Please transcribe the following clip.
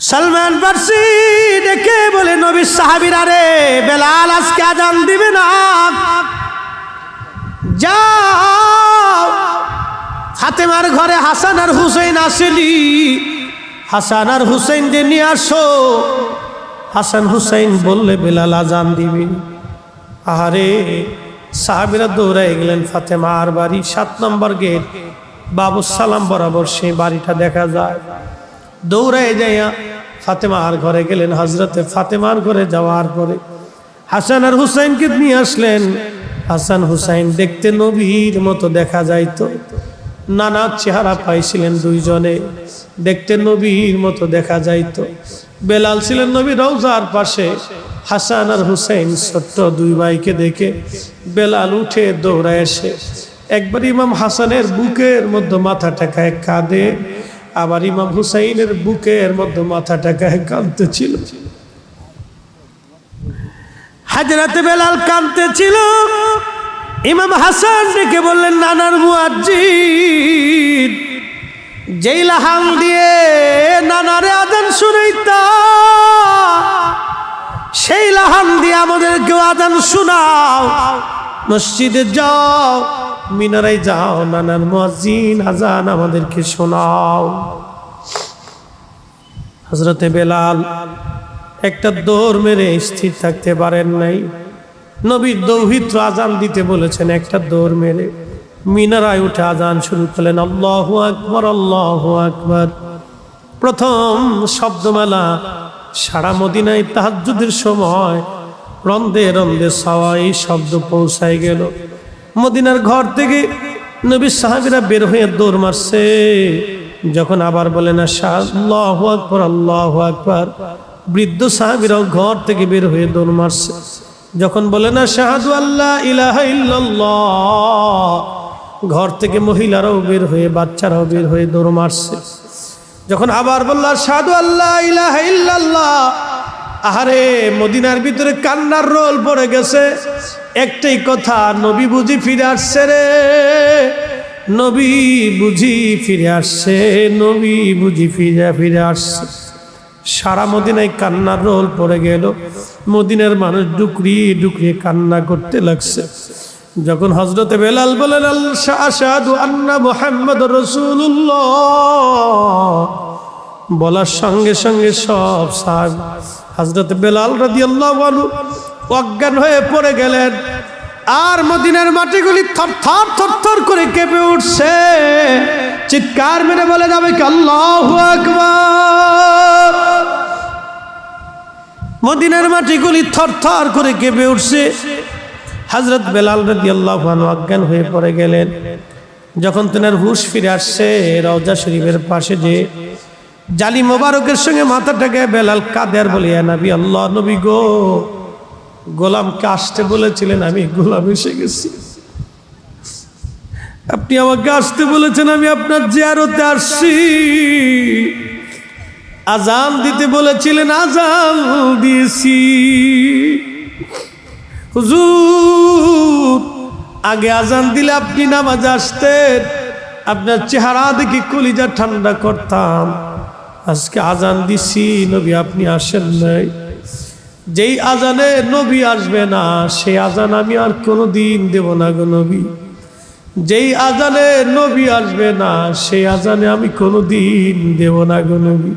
সালমান ফারসি ডেকে বলে, নবীর সাহাবীরা রে, বেলাল আজকে আজান দিবে না, যাও ফাতেমার ঘরে হাসান আর হুসাইন আসেনি, হাসান আর হুসাইন যে নিয়ে আসো। হাসান হুসাইন বললে বেলাল আজান দিবে। আহারে, সাহাবীরা দৌড়াই গেলেন ফাতেমার বাড়ি, 7 নম্বর গেট, বাবু সালাম বরাবর সেই বাড়িটা দেখা যায়। দৌড়ায় যাইয়া ফাতেমার ঘরে গেলেন। হযরতে ফাতেমার ঘরে যাওয়ার পরে হাসান আর হুসাইনকে নিয়ে আসলেন। হাসান হুসাইন দেখতে নবীর মতো দেখা যাইতো, নানা চেহারা পাইছিলেন দুইজনে, দেখতে নবীর মতো দেখা যাইতো। বেলাল ছিলেন নবীর রওজার পাশে। হাসান আর হুসাইন ছোট্ট দুই ভাইকে দেখে বেলাল উঠে দৌড়ায় এসে একবার ইমাম হাসানের বুকের মধ্যে মাথা ঠেকায় কাঁদে, আবার ইমাম হুসাইনের বুকের মধ্যে মাথা ঠেকায় কাঁদতেছিল। হযরতে বেলাল কাঁদতেছিল। ইমাম হাসান ডেকে বললেন, নানার মুয়াজ্জিন, যেই লাহান দিয়ে নানারে আজান শুনাইতা, সেই লাহান দিয়ে আমাদেরকেও আজান শোনাও। মসজিদে যাও, মিনারায় যাও, নানার মুয়াজ্জিন আজান আমাদেরকে শোনাও। হযরতে বেলাল একটা দৌড় মেরে স্থির থাকতে পারেন নাই। নবী দৌহিত্র আজান দিতে বলেছেন, একটা দৌড় মেরে মিনারায় উঠে আজান শুরু করলেন। আল্লাহু আকবার, আল্লাহু আকবার। প্রথম শব্দমালা সারা মদিনায় তাহাজ্জুদের সময় রন্দে রন্দে সওয়াই শব্দ পৌঁছায় গেল। মদিনার ঘর থেকে নবীর সাহাবীরা বের হয়ে দৌড় মারছে। যখন আবার বলেন আল্লাহু আকবার, আল্লাহু আকবার, বৃদ্ধ সাহাবীরাও ঘর থেকে বের হয়ে দৌড় মারছে। যখন বলেন আশহাদু আল্লা ইলাহা ইল্লাল্লাহ, ঘর থেকে মহিলারাও বের হয়ে, বাচ্চারাও বের হয়ে দৌড় মারছে। যখন আবার বলল আশহাদু আল্লা ইলাহা ইল্লাল্লাহ, আহারে, মদিনার ভিতরে কান্নার রোল পড়ে গেছে। একটাই কথা, নবী বুঝি ফিরে আসছে রে, নবী বুঝি ফিরে আসছে, নবী বুঝি ফিরে আসছে। সারা মদিনায় কান্নার রোল পড়ে গেল। মদিনার মানুষ ডুকরিয়ে ডুকরিয়ে কান্না করতে লাগছে। যখন হযরতে বেলাল বলেন আশহাদু আন্না মুহাম্মাদুর রাসূলুল্লাহ, বলার সঙ্গে সঙ্গে সব সাহাবী হযরতে বেলাল রাদিয়াল্লাহু আনহু অজ্ঞান হয়ে পড়ে গেলেন। আর মদিনার মাটিগুলি থরথর থরথর করে কেঁপে উঠছে। চিৎকার মেরে বলে যাবে কি আল্লাহু আকবার। মদিনার মাটিগুলি থরথর করে কেঁপে উঠছে। হযরত বেলাল রাদিয়াল্লাহু আনহু অজ্ঞান হয়ে পড়ে গেলেন। যখন তেনার হুঁশ ফিরে আসছে, রওজা শরীফের পাশে যে জালি মোবারকের সঙ্গে মাথাটাকে বেলাল কাঁদে আর বলে, ইয়া নবী আল্লাহ, নবী গো, গোলামকে আসতে বলেছিলেন, আমি গোলাম এসে গেছি। আপনি আমাকে আসতে বলেছেন, আমি আপনার জিয়ারতে আসছি। আজান দিতে বলেছিলেন, আজান দিয়েছি। হুজুর, আগে আজান দিলে আপনি নামাজে আসতেন, আপনার চেহারা দেখে কলিজা ঠান্ডা করতাম। আজকে আজান দিছি, নবী আপনি আসেন নাই। যেই আজানে নবী আসবে না, সেই আজান আমি আর কোনোদিন দেব না গো নবী। যেই আজানে নবী আসবে না, সেই আজানে আমি কোনোদিন দেব না গো নবী।